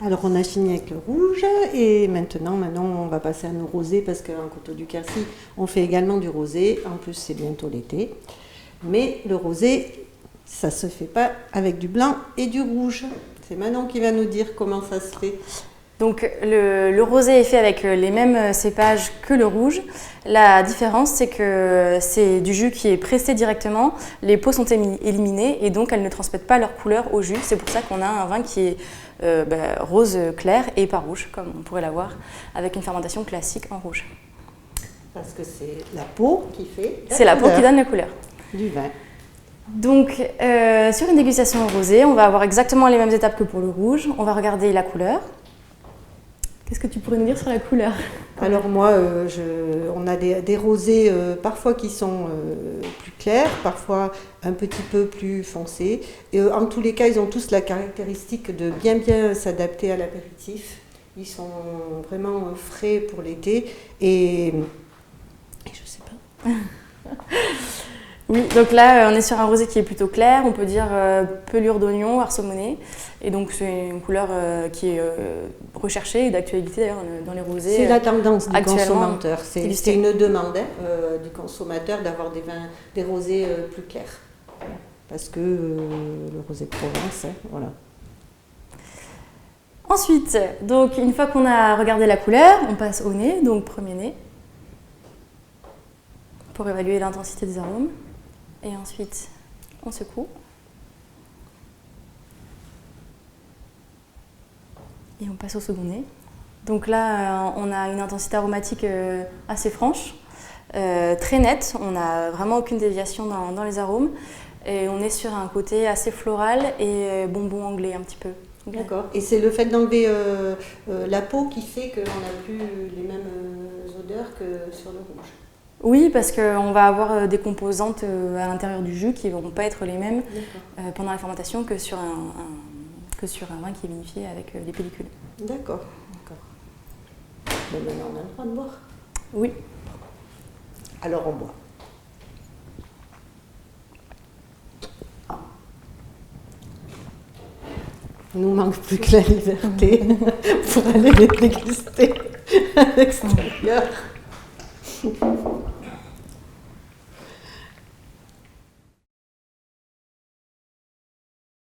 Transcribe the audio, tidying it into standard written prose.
Alors on a fini avec le rouge et maintenant on va passer à nos rosés parce qu'en Coteaux du Quercy on fait également du rosé, en plus c'est bientôt l'été. Mais le rosé, ça ne se fait pas avec du blanc et du rouge. C'est Manon qui va nous dire comment ça se fait. Donc le rosé est fait avec les mêmes cépages que le rouge. La différence, c'est que c'est du jus qui est pressé directement, les peaux sont éliminées et donc elles ne transmettent pas leur couleur au jus. C'est pour ça qu'on a un vin qui est rose clair et pas rouge, comme on pourrait l'avoir avec une fermentation classique en rouge. Parce que c'est la peau qui fait C'est la peau qui donne la couleur du vin. Donc sur une dégustation au rosé, on va avoir exactement les mêmes étapes que pour le rouge. On va regarder la couleur. Qu'est-ce que tu pourrais nous dire sur la couleur? Alors moi, on a des rosés parfois qui sont plus clairs, parfois un petit peu plus foncés. Et en tous les cas, ils ont tous la caractéristique de bien s'adapter à l'apéritif. Ils sont vraiment frais pour l'été et je sais pas. Oui, donc là, on est sur un rosé qui est plutôt clair, on peut dire pelure d'oignon, arceaumonné. Et donc, c'est une couleur qui est recherchée et d'actualité d'ailleurs dans les rosés. C'est la tendance du consommateur. C'est une demande du consommateur d'avoir des rosés plus clairs. Parce que le rosé de Provence, voilà. Ensuite, donc, une fois qu'on a regardé la couleur, on passe au nez, donc premier nez, pour évaluer l'intensité des arômes. Et ensuite, on secoue. Et on passe au second nez. Donc là, on a une intensité aromatique assez franche, très nette. On n'a vraiment aucune déviation dans les arômes. Et on est sur un côté assez floral et bonbon anglais un petit peu. D'accord. Et c'est le fait d'enlever la peau qui fait qu'on n'a plus les mêmes odeurs que sur le rouge. Oui, parce qu'on va avoir des composantes à l'intérieur du jus qui ne vont pas être les mêmes pendant la fermentation que sur un vin qui est vinifié avec des pellicules. D'accord. Bon, maintenant, on a le droit de boire. Oui. Alors, on boit. Il nous manque plus que la liberté pour aller les déguster à l'extérieur.